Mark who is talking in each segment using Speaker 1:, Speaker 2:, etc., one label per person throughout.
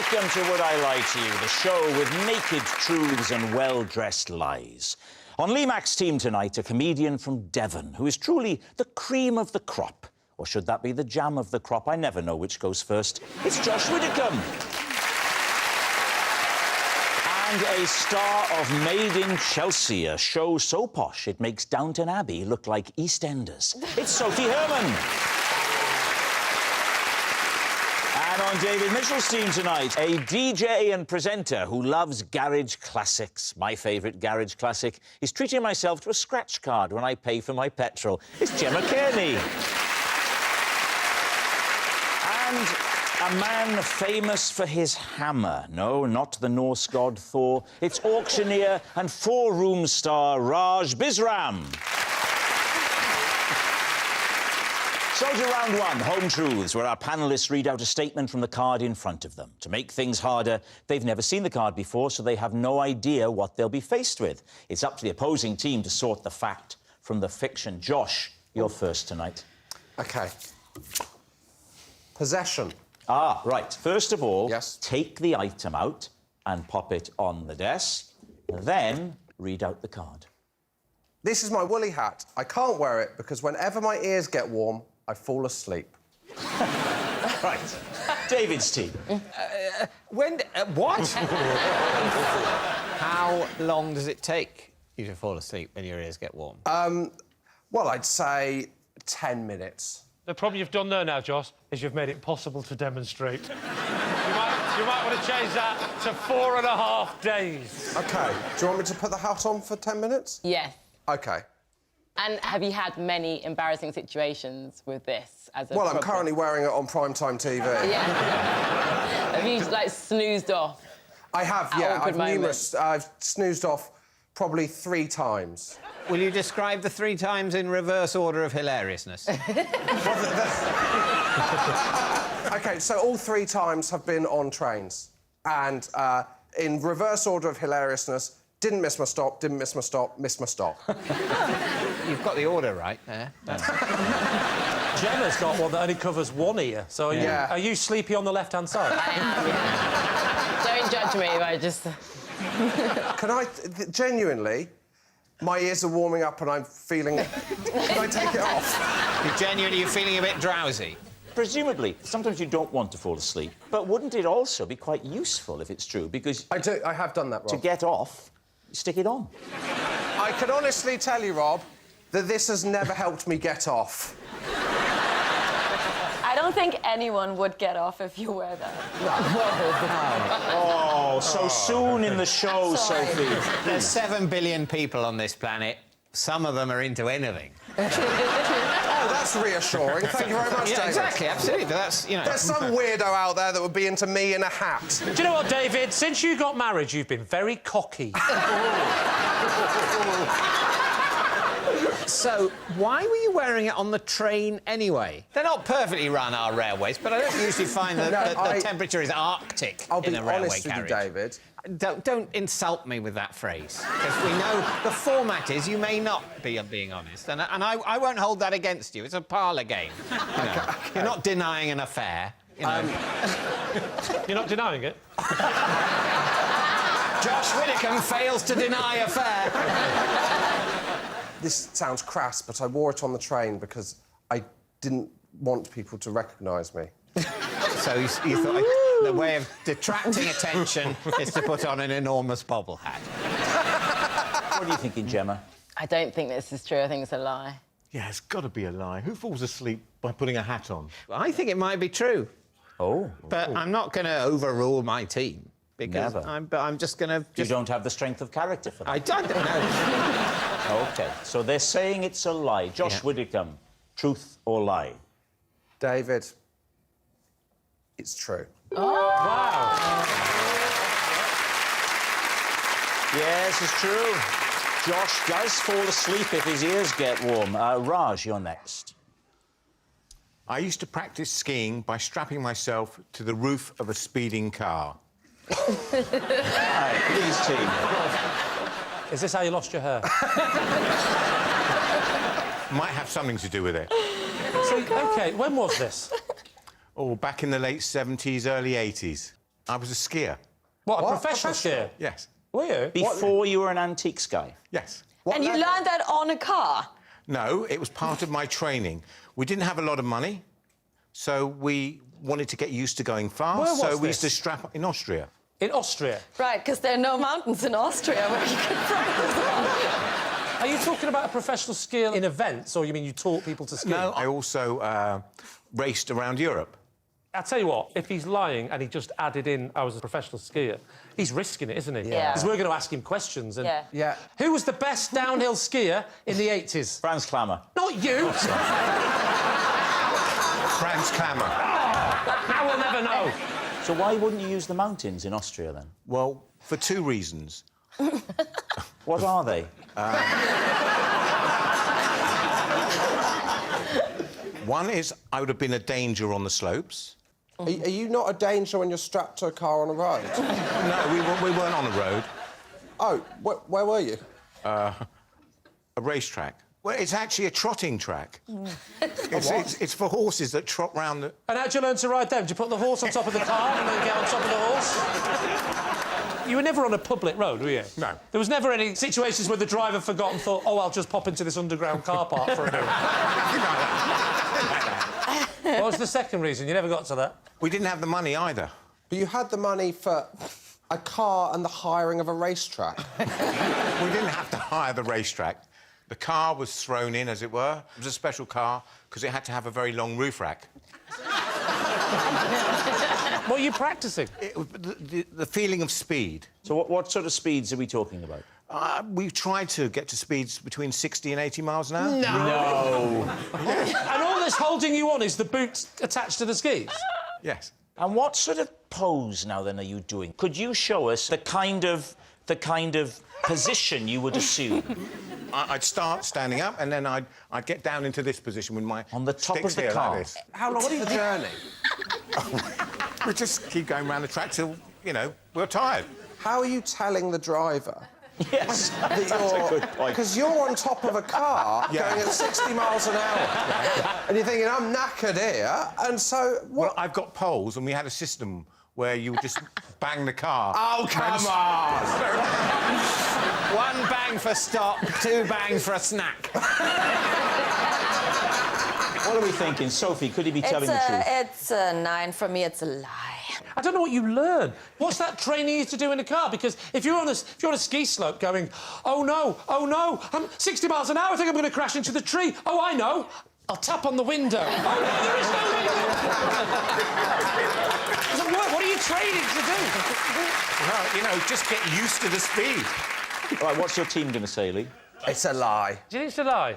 Speaker 1: welcome to Would I Lie to You, the show with naked truths and well-dressed lies. On Lee Mack's team tonight, a comedian from Devon who is truly the cream of the crop. Or should that be the jam of the crop? I never know which goes first. It's Josh Widdicombe. And a star of Made in Chelsea, a show so posh it makes Downton Abbey look like EastEnders. It's Sophie Hermann. And on David Mitchell's team tonight, a DJ and presenter who loves garage classics. My favourite garage classic is treating myself to a scratch card when I pay for my petrol. It's Gemma Cairney. And a man famous for his hammer. No, not the Norse god Thor. It's auctioneer and four-room star Bisram. So to round one, Home Truths, where our panellists read out a statement from the card in front of them. To make things harder, they've never seen the card before, so they have no idea what they'll be faced with. It's up to the opposing team to sort the fact from the fiction. Josh, you're first tonight.
Speaker 2: OK. Possession.
Speaker 1: Ah, right. First of all,
Speaker 2: yes.
Speaker 1: Take the item out and pop it on the desk. Then read out the card.
Speaker 2: This is my woolly hat. I can't wear it because whenever my ears get warm, I fall asleep.
Speaker 1: Right. David's team.
Speaker 3: What? How long does it take you to fall asleep when your ears get warm?
Speaker 2: Well, I'd say 10 minutes.
Speaker 4: The problem you've done there now, Josh, is you've made it possible to demonstrate. You might want to change that to 4.5 days.
Speaker 2: OK. Do you want me to put the hat on for 10 minutes?
Speaker 5: Yes.
Speaker 2: OK.
Speaker 5: And have you had many embarrassing situations with this as a
Speaker 2: Well, I'm
Speaker 5: problem?
Speaker 2: currently wearing it on primetime TV.
Speaker 5: Yeah. Have you, like, snoozed off?
Speaker 2: I have, yeah.
Speaker 5: Awkward
Speaker 2: I've snoozed off probably 3 times.
Speaker 3: Will you describe the 3 times in reverse order of hilariousness?
Speaker 2: OK, so all 3 times have been on trains. And in reverse order of hilariousness, didn't miss my stop, didn't miss my stop, missed my stop.
Speaker 3: You've got the order right there.
Speaker 4: Gemma's got one that only covers one ear, so are you sleepy on the left-hand side?
Speaker 5: I am, yeah. Don't judge me if I just...
Speaker 2: Can I... genuinely, my ears are warming up and I'm feeling... Can I take it off?
Speaker 3: You're feeling a bit drowsy?
Speaker 1: Presumably, sometimes you don't want to fall asleep, but wouldn't it also be quite useful if it's true? Because...
Speaker 2: I have done that, Rob.
Speaker 1: To get off, stick it on.
Speaker 2: I can honestly tell you, Rob, that this has never helped me get off.
Speaker 6: I don't think anyone would get off if you wear that.
Speaker 1: Oh, so soon in the show, Sophie.
Speaker 3: There's 7 billion people on this planet. Some of them are into anything.
Speaker 2: Oh, that's reassuring. Thank you very much, David.
Speaker 3: Exactly, absolutely. But that's, you know...
Speaker 2: There's some weirdo out there that would be into me in a hat.
Speaker 4: Do you know what, David? Since you got married, you've been very cocky.
Speaker 3: So, why were you wearing it on the train anyway? They're not perfectly run, our railways, but I don't usually find that the temperature is arctic in a railway carriage.
Speaker 2: I'll be honest with you, David.
Speaker 3: Don't insult me with that phrase, because we know the format is you may not be being honest, and I won't hold that against you. It's a parlour game. You know. Okay. You're not denying an affair. You know.
Speaker 4: You're not denying it?
Speaker 3: Josh Widdicombe fails to deny affair.
Speaker 2: This sounds crass, but I wore it on the train because I didn't want people to recognise me.
Speaker 3: So you thought the way of detracting attention is to put on an enormous bobble hat.
Speaker 1: What are you thinking, Gemma?
Speaker 5: I don't think this is true. I think it's a lie.
Speaker 7: Yeah, it's got to be a lie. Who falls asleep by putting a hat on?
Speaker 3: I think it might be true.
Speaker 1: Oh.
Speaker 3: But I'm not going to overrule my team. Because
Speaker 1: Never.
Speaker 3: I'm just going to...
Speaker 1: You don't have the strength of character for that.
Speaker 3: I don't know.
Speaker 1: OK, so they're saying it's a lie. Josh Widdicombe, truth or lie?
Speaker 2: David, it's true.
Speaker 4: Oh. Wow.
Speaker 1: Yes, it's true. Josh does fall asleep if his ears get warm. Raj, you're next.
Speaker 7: I used to practice skiing by strapping myself to the roof of a speeding car.
Speaker 1: Right, please, team.
Speaker 4: Is this how you lost your hair?
Speaker 7: Might have something to do with it.
Speaker 4: So, OK, when was this?
Speaker 7: Oh, back in the late 70s, early 80s. I was a skier.
Speaker 4: What, a professional skier?
Speaker 7: Yes.
Speaker 4: Were you?
Speaker 1: Before you were an antiques guy?
Speaker 7: Yes.
Speaker 6: And you learned that on a car?
Speaker 7: No, it was part of my training. We didn't have a lot of money, so we wanted to get used to going fast.
Speaker 4: Where was
Speaker 7: so we
Speaker 4: this?
Speaker 7: used to strap in Austria.
Speaker 4: In Austria?
Speaker 6: Right, because there are no mountains in Austria where you can practice.
Speaker 4: Are you talking about a professional skier in events, or you mean you taught people to ski?
Speaker 7: No, I also raced around Europe.
Speaker 4: I'll tell you what, if he's lying and he just added in I was a professional skier, he's risking it, isn't he?
Speaker 6: Yeah.
Speaker 4: Because we're going to ask him questions. And
Speaker 6: Yeah.
Speaker 2: Yeah.
Speaker 4: Who was the best downhill skier in the 80s?
Speaker 1: Franz Klammer.
Speaker 4: Not you!
Speaker 7: Franz Klammer.
Speaker 4: I will never know.
Speaker 1: So why wouldn't you use the mountains in Austria, then?
Speaker 7: Well, for two reasons.
Speaker 1: What are they?
Speaker 7: One is I would have been a danger on the slopes.
Speaker 2: Are you not a danger when you're strapped to a car on a road?
Speaker 7: No, we weren't on a road.
Speaker 2: Oh, where were you?
Speaker 7: A racetrack. Well, it's actually a trotting track. It's for horses that trot round the...
Speaker 4: And how'd you learn to ride them? Did you put the horse on top of the car and then get on top of the horse? You were never on a public road, were you?
Speaker 7: No.
Speaker 4: There was never any situations where the driver forgot and thought, oh, I'll just pop into this underground car park for a bit. What was the second reason? You never got to that?
Speaker 7: We didn't have the money either.
Speaker 2: But you had the money for a car and the hiring of a racetrack.
Speaker 7: We didn't have to hire the racetrack. The car was thrown in, as it were. It was a special car because it had to have a very long roof rack.
Speaker 4: What are you practising?
Speaker 7: The feeling of speed.
Speaker 1: So what sort of speeds are we talking about?
Speaker 7: We tried to get to speeds between 60 and 80 miles an hour.
Speaker 1: No.
Speaker 4: And all this holding you on is the boots attached to the skis?
Speaker 7: Yes.
Speaker 1: And what sort of pose, now, then, are you doing? Could you show us the kind of position you would assume?
Speaker 7: I'd start standing up, and then I'd get down into this position with my
Speaker 1: On the top
Speaker 7: sticks
Speaker 1: of the
Speaker 7: here
Speaker 1: car?
Speaker 7: like this.
Speaker 2: How long's the journey?
Speaker 7: We just keep going around the track till, you know, we're tired.
Speaker 2: How are you telling the driver?
Speaker 1: Yes, that's a good point.
Speaker 2: Because you're on top of a car going at 60 miles an hour. And you're thinking, I'm knackered here, and so...
Speaker 7: Well,
Speaker 2: What?
Speaker 7: I've got poles, and we had a system where you would just bang the car.
Speaker 2: Oh, come on!
Speaker 3: One bang for stop, two bangs for a snack.
Speaker 1: What are we thinking? Sophie, could he be telling the truth?
Speaker 6: It's a 9 for me. It's a lie.
Speaker 4: I don't know what you learn. What's that training you to do in a car? Because if you're on a ski slope going, oh no, I'm 60 miles an hour, I think I'm going to crash into the tree. Oh, I know. I'll tap on the window. Oh, no, there is no window. Doesn't work. What are you training to do?
Speaker 7: Well, you know, just get used to the speed.
Speaker 1: All right, what's your team going to say, Lee?
Speaker 2: It's a lie.
Speaker 4: Do you think it's a lie?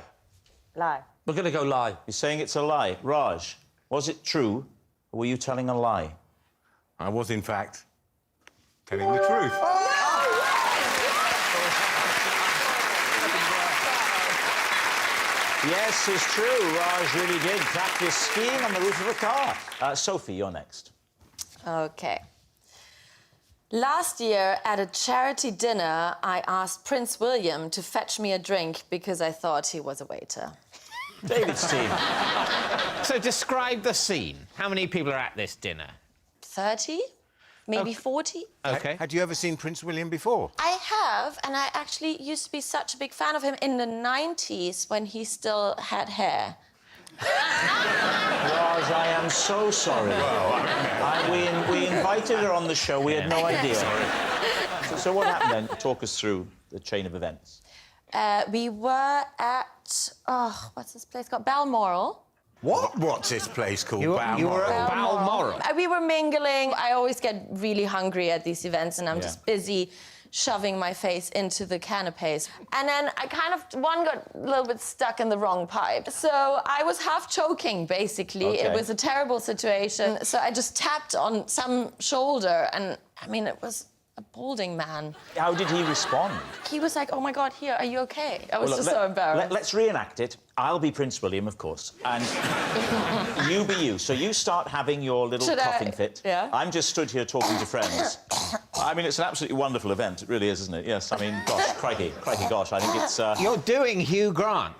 Speaker 6: Lie.
Speaker 4: We're going to go lie.
Speaker 1: You're saying it's a lie. Raj, was it true, or were you telling a lie?
Speaker 7: I was, in fact, telling the truth.
Speaker 1: Yes, it's true. Raj really did practice skiing on the roof of a car. Sophie, you're next.
Speaker 6: OK. Last year, at a charity dinner, I asked Prince William to fetch me a drink because I thought he was a waiter.
Speaker 1: David's team.
Speaker 3: So describe the scene. How many people are at this dinner?
Speaker 6: 30? Maybe 40?
Speaker 3: OK.
Speaker 7: Had you ever seen Prince William before?
Speaker 6: I have, and I actually used to be such a big fan of him in the 90s when he still had hair.
Speaker 1: Raj, I am so sorry. We invited her on the show. We had no idea. So what happened then? Talk us through the chain of events.
Speaker 6: We were at... Oh, what's this place called? Balmoral.
Speaker 2: What?
Speaker 7: What's this place called?
Speaker 3: You were at Balmoral.
Speaker 6: We were mingling. I always get really hungry at these events, and I'm just busy shoving my face into the canapes. And then I kind of, one got a little bit stuck in the wrong pipe. So I was half choking, basically.
Speaker 1: Okay.
Speaker 6: It was a terrible situation. So I just tapped on some shoulder, and, I mean, it was a balding man.
Speaker 1: How did he respond?
Speaker 6: He was like, oh, my God, here, are you OK? I was
Speaker 1: Well,
Speaker 6: just so embarrassed.
Speaker 1: Let's reenact it. I'll be Prince William, of course, and you be you. So you start having your little coughing fit.
Speaker 6: Yeah.
Speaker 1: I'm just stood here talking to friends. I mean, it's an absolutely wonderful event. It really is, isn't it? Yes. I mean, gosh, crikey, gosh. I think it's...
Speaker 3: You're doing Hugh Grant.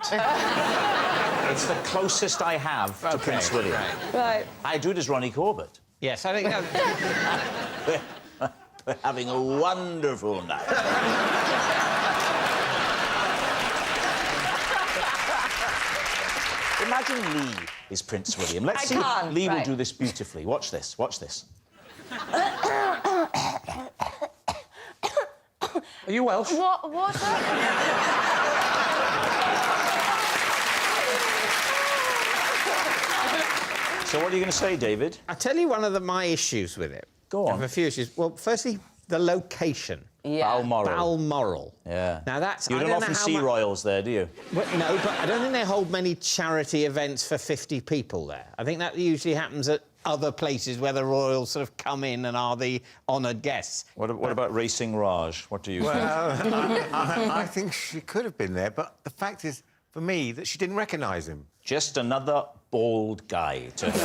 Speaker 1: It's the closest I have to Prince William.
Speaker 6: Right.
Speaker 1: I do it as Ronnie Corbett.
Speaker 3: Yes, I think...
Speaker 1: We're having a wonderful night. Imagine Lee is Prince William. Let's see if Lee will do this beautifully. Watch this, watch this.
Speaker 4: Are you Welsh?
Speaker 6: What?
Speaker 1: So what are you going to say, David?
Speaker 3: I'll tell you one of my issues with it.
Speaker 1: Go on.
Speaker 3: I have a few issues. Well, firstly, the location.
Speaker 5: Yeah.
Speaker 1: Balmoral.
Speaker 3: Balmoral.
Speaker 1: Yeah.
Speaker 3: Now, that's...
Speaker 1: You don't often see royals there, do you?
Speaker 3: Well, no, but I don't think they hold many charity events for 50 people there. I think that usually happens at other places where the royals sort of come in and are the honoured guests.
Speaker 1: What about Racing Raj? What do you think?
Speaker 7: I think she could have been there, but the fact is, for me, that she didn't recognise him.
Speaker 1: Just another bald guy to her.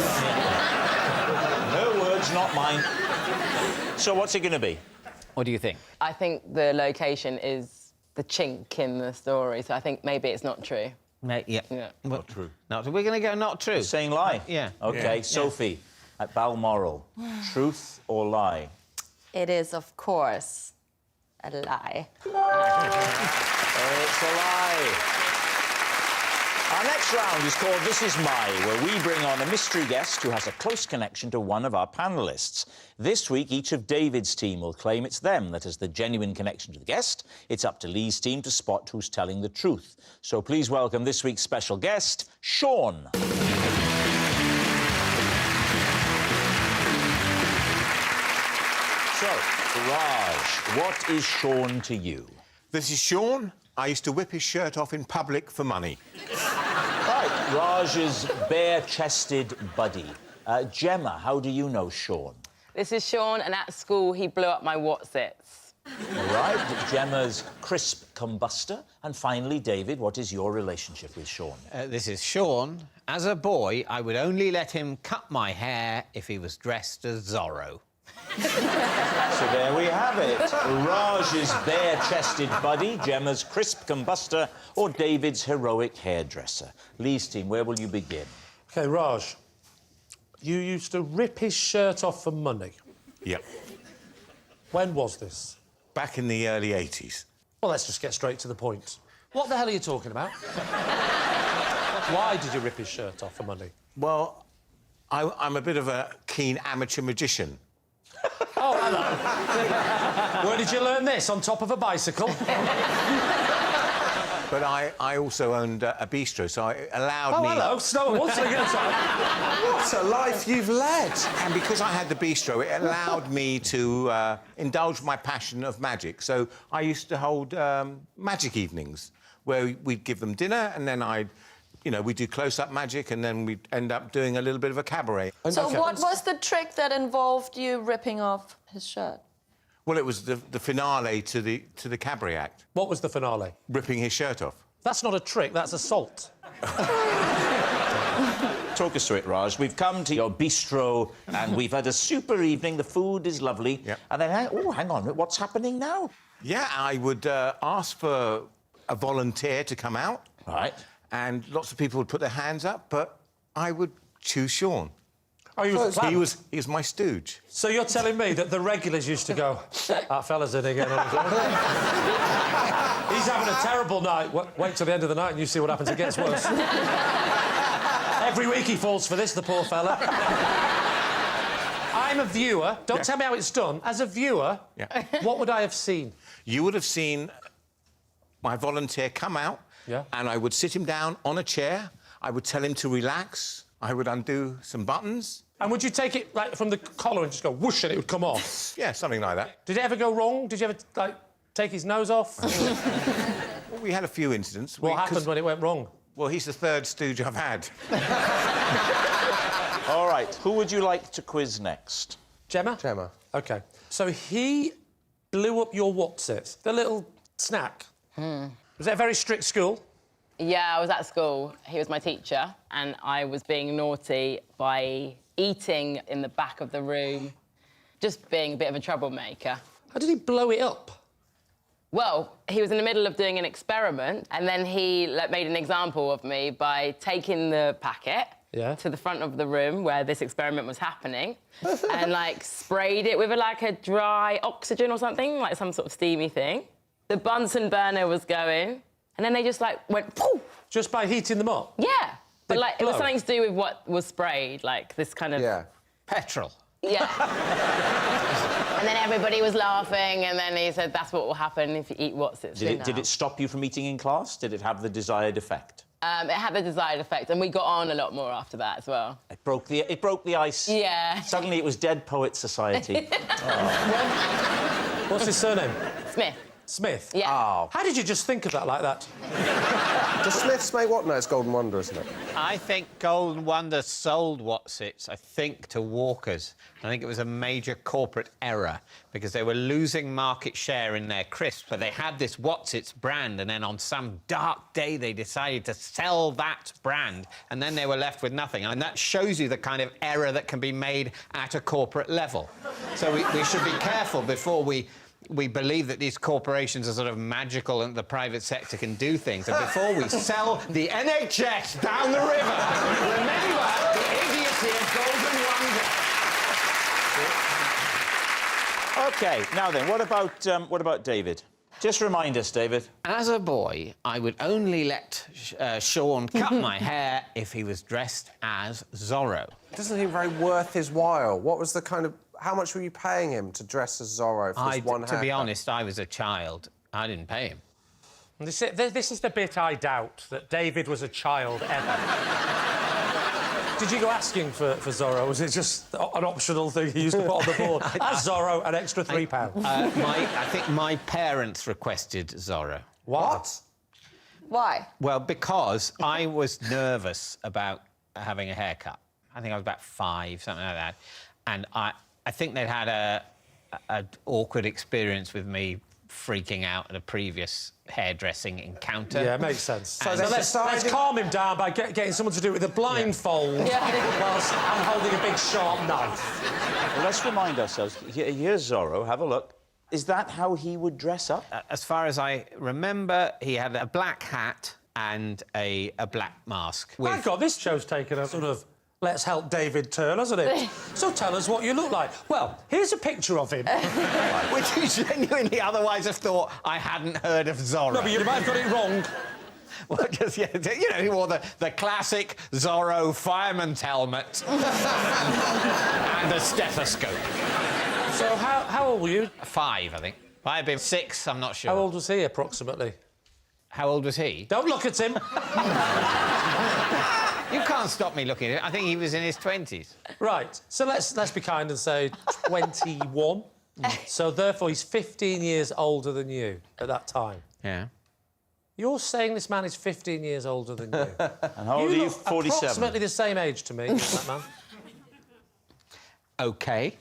Speaker 1: Her words, not mine. So what's it going to be?
Speaker 3: What do you think?
Speaker 5: I think the location is the chink in the story, so I think maybe it's not true.
Speaker 3: Yeah.
Speaker 1: Not true.
Speaker 3: Not true. We're going to go not true.
Speaker 1: Saying lie?
Speaker 3: Yeah.
Speaker 1: OK,
Speaker 3: Yeah.
Speaker 1: Sophie, at Balmoral, truth or lie?
Speaker 6: It is, of course, a lie.
Speaker 1: It's a lie. Our next round is called This Is My, where we bring on a mystery guest who has a close connection to one of our panellists. This week, each of David's team will claim it's them that has the genuine connection to the guest. It's up to Lee's team to spot who's telling the truth. So please welcome this week's special guest, Sean. So, Raj, what is Sean to you?
Speaker 7: This is Sean. I used to whip his shirt off in public for money.
Speaker 1: Right, Raj's bare-chested buddy. Gemma, how do you know Sean?
Speaker 5: This is Sean, and at school he blew up my Whatsits.
Speaker 1: All right, Gemma's crisp combustor. And finally, David, what is your relationship with Sean?
Speaker 3: This is Sean. As a boy, I would only let him cut my hair if he was dressed as Zorro.
Speaker 1: So there we have it. Raj's bare-chested buddy, Gemma's crisp combustor, or David's heroic hairdresser. Lee's team, where will you begin?
Speaker 4: OK, Raj, you used to rip his shirt off for money.
Speaker 7: Yep.
Speaker 4: When was this?
Speaker 7: Back in the early 80s.
Speaker 4: Well, let's just get straight to the point. What the hell are you talking about? Why did you rip his shirt off for money?
Speaker 7: Well, I'm a bit of a keen amateur magician.
Speaker 4: Oh, hello. Where did you learn this? On top of a bicycle?
Speaker 7: But I also owned a bistro, so it allowed me...
Speaker 4: Oh, hello. What
Speaker 2: What a life you've led.
Speaker 7: And because I had the bistro, it allowed me to indulge my passion of magic. So I used to hold magic evenings where we'd give them dinner and then we'd do close-up magic and then we'd end up doing a little bit of a cabaret.
Speaker 6: So what was the trick that involved you ripping off his shirt?
Speaker 7: Well, it was the finale to the cabaret act.
Speaker 4: What was the finale?
Speaker 7: Ripping his shirt off.
Speaker 4: That's not a trick, that's assault.
Speaker 1: Talk us through it, Raj. We've come to your bistro and we've had a super evening. The food is lovely.
Speaker 7: Yep.
Speaker 1: And then, oh, hang on, what's happening now?
Speaker 7: Yeah, I would ask for a volunteer to come out.
Speaker 1: Right.
Speaker 7: And lots of people would put their hands up, but I would choose Sean.
Speaker 4: Oh, he was
Speaker 7: He was my stooge.
Speaker 4: So you're telling me that the regulars used to go, that fella's in again. He's having a terrible night. Wait till the end of the night and you see what happens. It gets worse. Every week he falls for this, the poor fella. I'm a viewer. Don't tell me how it's done. As a viewer, what would I have seen?
Speaker 7: You would have seen my volunteer come out, and I would sit him down on a chair. I would tell him to relax. I would undo some buttons.
Speaker 4: And would you take it, like, from the collar and just go whoosh and it would come off?
Speaker 7: Yeah, something like that.
Speaker 4: Did it ever go wrong? Did you ever, like, take his nose off?
Speaker 7: Well, we had a few incidents.
Speaker 4: What happened when it went wrong?
Speaker 7: Well, he's the third stooge I've had.
Speaker 1: All right, who would you like to quiz next?
Speaker 4: Gemma?
Speaker 2: Gemma.
Speaker 4: OK. So he blew up your what's-it? The little snack? Was it a very strict school?
Speaker 5: Yeah, I was at school. He was my teacher, and I was being naughty by eating in the back of the room, just being a bit of a troublemaker.
Speaker 4: How did he blow it up?
Speaker 5: Well, he was in the middle of doing an experiment, and then he made an example of me by taking the packet to the front of the room where this experiment was happening and, like, sprayed it with, like, a dry oxygen or something, like some sort of steamy thing. The Bunsen burner was going, and then they just, like, went poof.
Speaker 4: Just by heating them up?
Speaker 5: Yeah. But, like, it was
Speaker 4: blow.
Speaker 5: something to do with what was sprayed, like, this kind of...
Speaker 2: Yeah.
Speaker 3: Petrol.
Speaker 5: Yeah. And then everybody was laughing, and then he said, that's what will happen if you eat Wotsits.
Speaker 1: Did it stop you from eating in class? Did it have the desired effect?
Speaker 5: It had the desired effect, and we got on a lot more after that as well.
Speaker 1: It broke the ice.
Speaker 5: Yeah.
Speaker 1: Suddenly it was Dead Poets Society.
Speaker 4: What's his surname?
Speaker 5: Smith.
Speaker 4: Smith?
Speaker 5: Yeah.
Speaker 2: Oh.
Speaker 4: How did you just think of that like that?
Speaker 2: Does Smiths make what? No, it's Golden Wonder, isn't it?
Speaker 3: I think Golden Wonder sold Wotsits, I think, to Walkers. I think it was a major corporate error because they were losing market share in their crisps, but they had this Wotsits brand, and then on some dark day they decided to sell that brand, and then they were left with nothing. And that shows you the kind of error that can be made at a corporate level. So we should be careful before we believe that these corporations are sort of magical and the private sector can do things. And before we sell the NHS down the river, remember the idiocy of Golden Wonder.
Speaker 1: OK, now then, what about David? Just remind us, David.
Speaker 3: As a boy, I would only let Sean cut my hair if he was dressed as Zorro.
Speaker 2: It doesn't seem very worth his while. What was the kind of... How much were you paying him to dress as Zorro for this one
Speaker 3: To be
Speaker 2: haircut?
Speaker 3: honest, I was a child. I didn't pay him.
Speaker 4: This is the bit I doubt, that David was a child ever. Did you go asking for Zorro? Was it just an optional thing you used to put on the board? As Zorro, an extra £3.
Speaker 3: I think my parents requested Zorro.
Speaker 2: What?
Speaker 6: Why?
Speaker 3: Well, because I was nervous about having a haircut. I think I was about 5, something like that. And I think they'd had an awkward experience with me freaking out at a previous hairdressing encounter.
Speaker 4: Yeah, it makes sense. So
Speaker 2: they
Speaker 4: let's calm him down by getting someone to do it with a blindfold whilst I'm holding a big sharp knife.
Speaker 1: Well, let's remind ourselves. Here's Zorro. Have a look. Is that how he would dress up?
Speaker 3: As far as I remember, he had a black hat and a black mask.
Speaker 4: My God, this show's taken a sort of let's help David turn, hasn't it? So tell us what you look like. Well, here's a picture of him.
Speaker 3: Would you genuinely otherwise have thought I hadn't heard of Zorro?
Speaker 4: No, but you might have got it wrong.
Speaker 3: Well, just, yeah, you know, he wore the classic Zorro fireman's helmet and a stethoscope.
Speaker 4: So how old were you?
Speaker 3: 5, I think. Might have been 6, I'm not sure.
Speaker 4: How old was he, approximately?
Speaker 3: How old was he?
Speaker 4: Don't look at him.
Speaker 3: You can't stop me looking at it. I think he was in his 20s.
Speaker 4: Right, so let's be kind and say 21. So, therefore, he's 15 years older than you at that time.
Speaker 3: Yeah.
Speaker 4: You're saying this man is 15 years older than you.
Speaker 1: And how old are you? 47.
Speaker 4: Approximately the same age to me, that man.
Speaker 3: OK.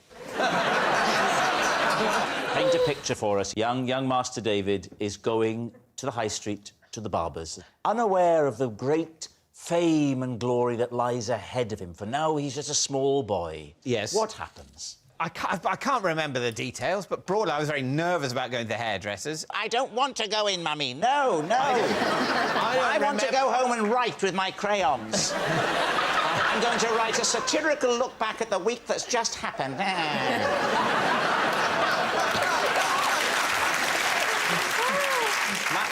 Speaker 1: Paint a picture for us. Young Master David is going to the high street, to the barber's, unaware of the great fame and glory that lies ahead of him. For now, he's just a small boy.
Speaker 3: Yes.
Speaker 1: What happens?
Speaker 3: I can't remember the details, but broadly, I was very nervous about going to hairdressers.
Speaker 1: I don't want to go in, Mummy. No. I want to go home and write with my crayons. I'm going to write a satirical look back at the week that's just happened.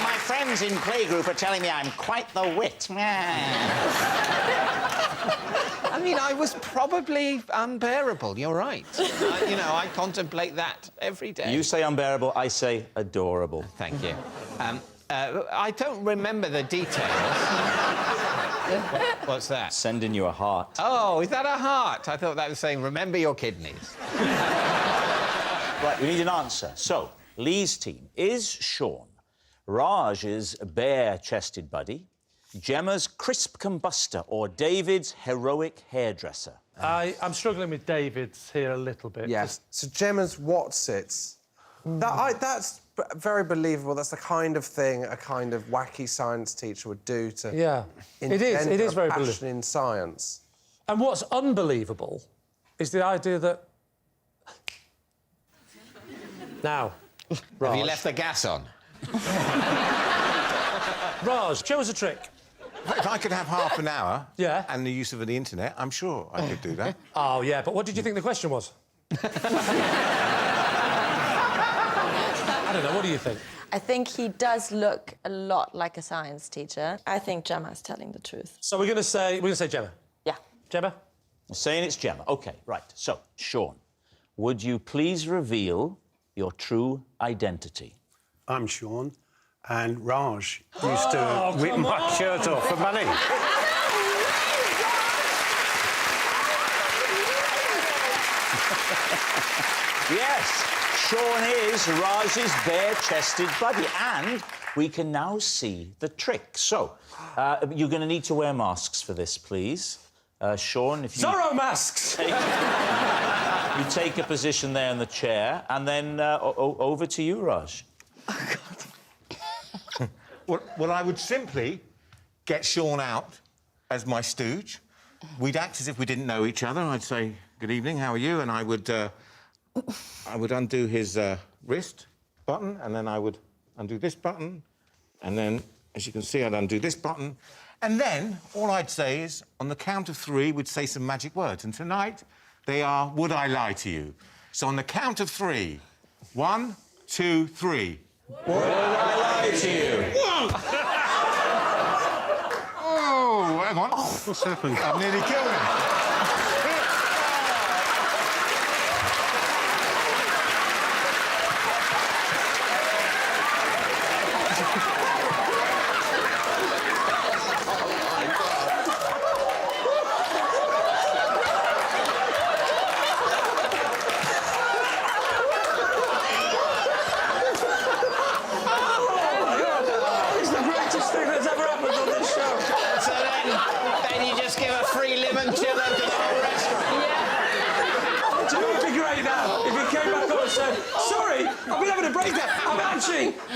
Speaker 1: My friends in playgroup are telling me I'm quite the wit.
Speaker 3: I mean, I was probably unbearable, you're right. You know, I contemplate that every day.
Speaker 1: You say unbearable, I say adorable.
Speaker 3: Thank you. I don't remember the details. What's that?
Speaker 1: Sending you a heart.
Speaker 3: Oh, is that a heart? I thought that was saying, remember your kidneys.
Speaker 1: Right, we need an answer. So, Lee's team is Sean, Raj's bare-chested buddy, Gemma's crisp combustor, or David's heroic hairdresser.
Speaker 4: I'm struggling with David's here a little bit.
Speaker 2: Yes. So Gemma's Wotsits. That's very believable. That's the kind of thing a kind of wacky science teacher would do to...
Speaker 4: Yeah, it is very believable.
Speaker 2: passion in science.
Speaker 4: And what's unbelievable is the idea that... Now,
Speaker 3: Have you left the gas on?
Speaker 4: Raj, show us a trick.
Speaker 7: If I could have half an hour
Speaker 4: Yeah.
Speaker 7: and the use of the internet, I'm sure I could do that.
Speaker 4: Oh, yeah, but what did you think the question was? I don't know, what do you think?
Speaker 6: I think he does look a lot like a science teacher. I think Gemma's telling the truth.
Speaker 4: So we're going to say Gemma.
Speaker 6: Yeah.
Speaker 4: Gemma?
Speaker 1: Saying it's Gemma. OK, right. So, Sean, would you please reveal your true identity?
Speaker 8: I'm Sean, and Raj used to whip my shirt off for money.
Speaker 1: Yes, Sean is Raj's bare-chested buddy, and we can now see the trick. So, you're going to need to wear masks for this, please. Sean, if you...
Speaker 4: Zorro masks!
Speaker 1: You take a position there in the chair, and then over to you, Raj.
Speaker 6: Oh, God.
Speaker 7: Well, I would simply get Sean out as my stooge. We'd act as if we didn't know each other. I'd say, good evening, how are you? And I would undo his wrist button, and then I would undo this button, and then, as you can see, I'd undo this button. And then, all I'd say is, on the count of 3, we'd say some magic words. And tonight, they are, would I lie to you? So on the count of 3, 1, 2, 3.
Speaker 1: Would I lie to you?
Speaker 7: Oh, hang on. What's happened? I've nearly killed him.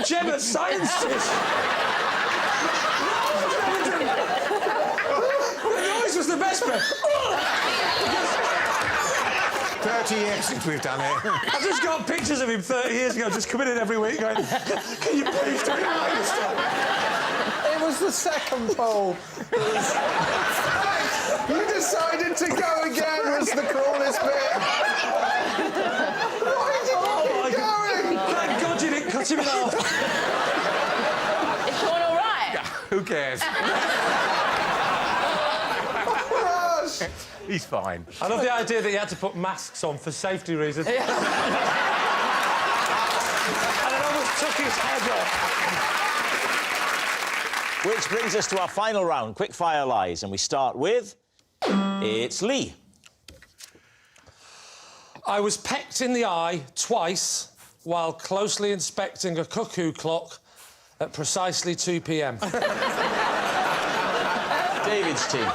Speaker 4: Gemma's science test. The noise was the best bit.
Speaker 7: 30 years since we've done it.
Speaker 4: I've just got pictures of him 30 years ago, just coming in every week going, can you please do it right this time?
Speaker 2: It was the second poll. You decided to go again was the coolest bit. Why did you keep going?
Speaker 4: Thank God you didn't cut him in half.
Speaker 5: Is Sean all right?
Speaker 7: Who cares?
Speaker 2: Raj!
Speaker 7: He's fine.
Speaker 4: I love the idea that you had to put masks on for safety reasons. And it almost took his head off.
Speaker 1: Which brings us to our final round, quick fire lies, and we start with... It's Lee.
Speaker 4: I was pecked in the eye twice while closely inspecting a cuckoo clock at precisely 2 p.m.
Speaker 1: David's team.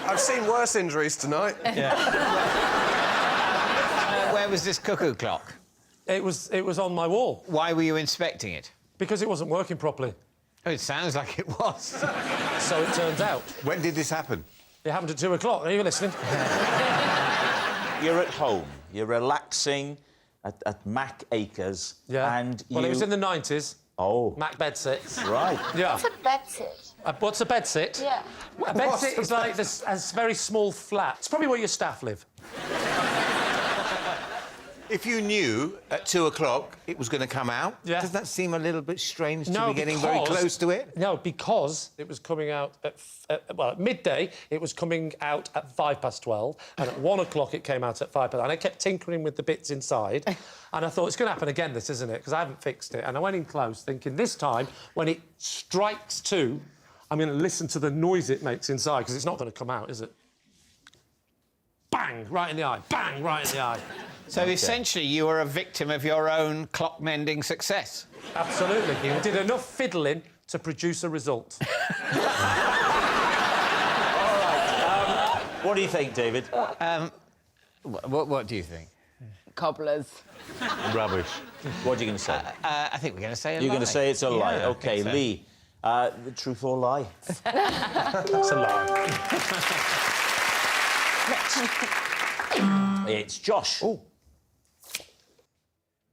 Speaker 2: I've seen worse injuries tonight.
Speaker 3: Yeah. Where was this cuckoo clock?
Speaker 4: It was on my wall.
Speaker 3: Why were you inspecting it?
Speaker 4: Because it wasn't working properly.
Speaker 3: Oh, it sounds like it was.
Speaker 4: So it turns out.
Speaker 7: When did this happen?
Speaker 4: It happened at 2 o'clock. Are you listening?
Speaker 1: You're at home. You're relaxing at Mack Acres.
Speaker 4: Yeah.
Speaker 1: And
Speaker 4: Well,
Speaker 1: you...
Speaker 4: it was in the 90s.
Speaker 1: Oh.
Speaker 4: Mack bed sits.
Speaker 1: Right.
Speaker 4: Yeah.
Speaker 6: What's a bed sit?
Speaker 4: What's a bed sit?
Speaker 6: Yeah.
Speaker 4: A bed sit is like this, a very small flat. It's probably where your staff live.
Speaker 7: If you knew at 2 o'clock it was going to come out, doesn't that seem a little bit strange to be getting very close to it?
Speaker 4: No, because it was coming out at midday. It was coming out at 12:05, and at 1 o'clock it came out at 5 past. And I kept tinkering with the bits inside, and I thought it's going to happen again. This isn't it? Because I haven't fixed it. And I went in close, thinking this time when it strikes 2, I'm going to listen to the noise it makes inside because it's not going to come out, is it? Bang! Right in the eye. Bang! Right in the eye.
Speaker 3: So essentially, you were a victim of your own clock-mending success.
Speaker 4: Absolutely. You did enough fiddling to produce a result.
Speaker 1: What do you think, David?
Speaker 3: What do you think?
Speaker 5: Cobblers.
Speaker 1: Rubbish. What are you going to say?
Speaker 3: I think we're going to say a lie.
Speaker 1: You're going to say it's a lie.
Speaker 3: Yeah,
Speaker 1: OK,
Speaker 3: I think so.
Speaker 1: Lee, the truth or lie?
Speaker 4: It's a lie.
Speaker 1: Next. It's Josh.
Speaker 4: Oh.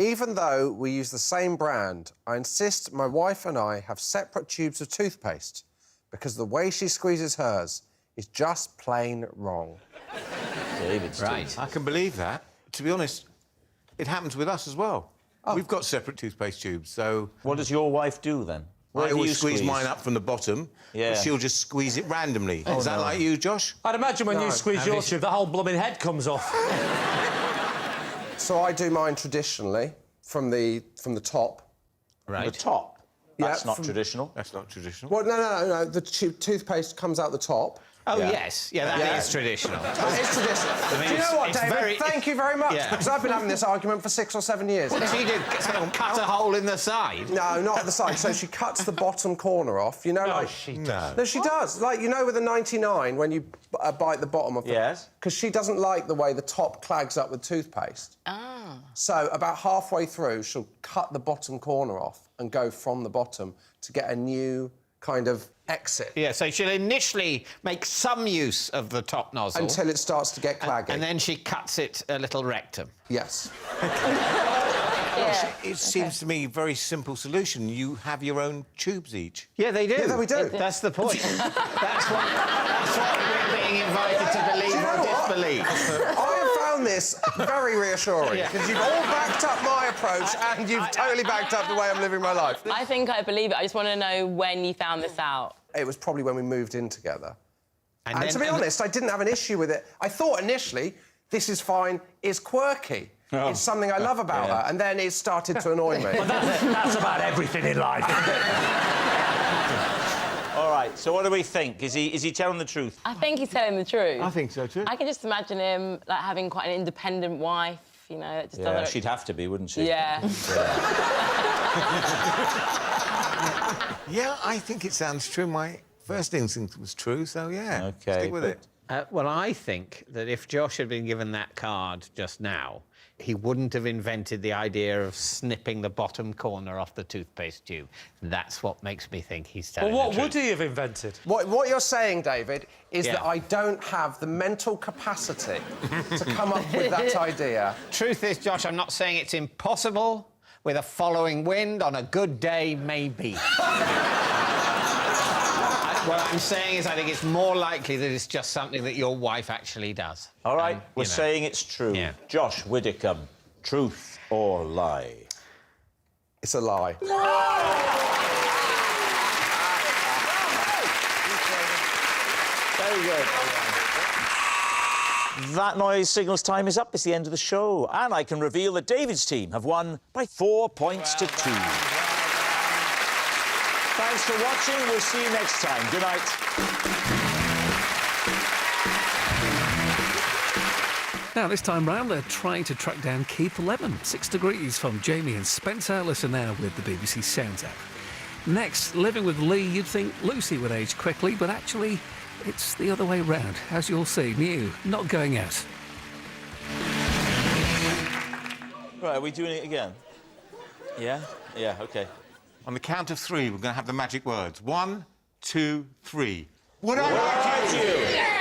Speaker 2: Even though we use the same brand, I insist my wife and I have separate tubes of toothpaste because the way she squeezes hers is just plain wrong.
Speaker 1: David's
Speaker 3: Right.
Speaker 7: I can believe that. To be honest, it happens with us as well. We've got separate toothpaste tubes, so...
Speaker 1: What does your wife do, then? Where
Speaker 7: I
Speaker 1: do you
Speaker 7: always squeeze mine up from the bottom,
Speaker 1: Yeah.
Speaker 7: but she'll just squeeze it randomly. Is that like you, Josh?
Speaker 4: I'd imagine when you squeeze your tube, the whole blooming head comes off.
Speaker 2: So I do mine traditionally from the top.
Speaker 1: The top? That's
Speaker 2: Yeah,
Speaker 1: not traditional.
Speaker 7: That's not traditional.
Speaker 2: Well, no. The toothpaste comes out the top.
Speaker 3: Oh,
Speaker 1: Yeah.
Speaker 3: yes. Yeah, that is traditional.
Speaker 2: That is traditional.
Speaker 3: mean,
Speaker 2: Do you know what,
Speaker 3: it's
Speaker 2: David?
Speaker 3: very-
Speaker 2: Thank you very much,
Speaker 3: Yeah.
Speaker 2: because I've been having this argument for 6 or 7 years.
Speaker 3: She did sort of cut a hole in the side.
Speaker 2: No, not at the side. So she cuts the bottom corner off. You know, like... No, she does. Like, you know, with a 99, when you bite the bottom of the...
Speaker 1: Yes.
Speaker 2: Because she doesn't like the way the top clags up with toothpaste.
Speaker 5: Ah.
Speaker 2: So about halfway through, she'll cut the bottom corner off and go from the bottom to get a new kind of exit.
Speaker 3: Yeah, so she'll initially make some use of the top nozzle.
Speaker 2: Until it starts to get claggy.
Speaker 3: And then she cuts it a little rectum.
Speaker 2: Yes.
Speaker 6: Yeah.
Speaker 7: It seems to me a very simple solution. You have your own tubes each.
Speaker 3: Yeah, they do.
Speaker 2: Yeah, we do.
Speaker 3: That's the point. that's what we're being invited to believe
Speaker 2: Do you know
Speaker 3: or
Speaker 2: what?
Speaker 3: disbelieve.
Speaker 2: I have found this very reassuring, because you've all backed up my approach and you've totally backed up the way I'm living my life.
Speaker 5: I think I believe it. I just want to know when you found this out.
Speaker 2: It was probably when we moved in together. And
Speaker 3: then-
Speaker 2: to be honest, I didn't have an issue with it. I thought initially, this is fine, it's quirky. It's something I love about her, and then it started to annoy me.
Speaker 4: That's about everything in life.
Speaker 1: All right, so what do we think? Is he telling the truth?
Speaker 5: I think he's telling the truth.
Speaker 7: I think so too.
Speaker 5: I can just imagine him like having quite an independent wife, you know, that just
Speaker 1: Yeah,
Speaker 5: doesn't...
Speaker 1: she'd have to be, wouldn't she?
Speaker 5: Yeah.
Speaker 7: Yeah, I think it sounds true. My first instinct was true, so yeah.
Speaker 1: OK.
Speaker 7: Stick with it.
Speaker 3: Well, I think that if Josh had been given that card just now, he wouldn't have invented the idea of snipping the bottom corner off the toothpaste tube. That's what makes me think he's telling
Speaker 4: Well, what
Speaker 3: the truth.
Speaker 4: would he have invented?
Speaker 2: What you're saying, David, is
Speaker 3: Yeah.
Speaker 2: that I don't have the mental capacity to come up with that idea.
Speaker 3: Truth is, Josh, I'm not saying it's impossible. With a following wind, on a good day, maybe. What I'm saying is I think it's more likely that it's just something that your wife actually does.
Speaker 1: All right, we're
Speaker 3: you know.
Speaker 1: saying it's true.
Speaker 3: Yeah.
Speaker 1: Josh Widdicombe, truth or lie?
Speaker 2: It's a lie.
Speaker 1: Very good. That noise signals time is up. It's the end of the show. And I can reveal that David's team have won by 4 points to 2. Thanks for watching. We'll see you next time. Good night.
Speaker 9: Now, this time round, they're trying to track down Keith Lemon. 6 degrees from Jamie and Spencer. Listen now with the BBC Sounds app. Next, living with Lee, you'd think Lucy would age quickly, but actually, it's the other way round. As you'll see, new, not going out.
Speaker 1: Right, are we doing it again? Yeah? Yeah, OK.
Speaker 7: On the count of 3, we're going to have the magic words. 1, 2, 3. Would I
Speaker 1: Would I
Speaker 7: like
Speaker 1: like you?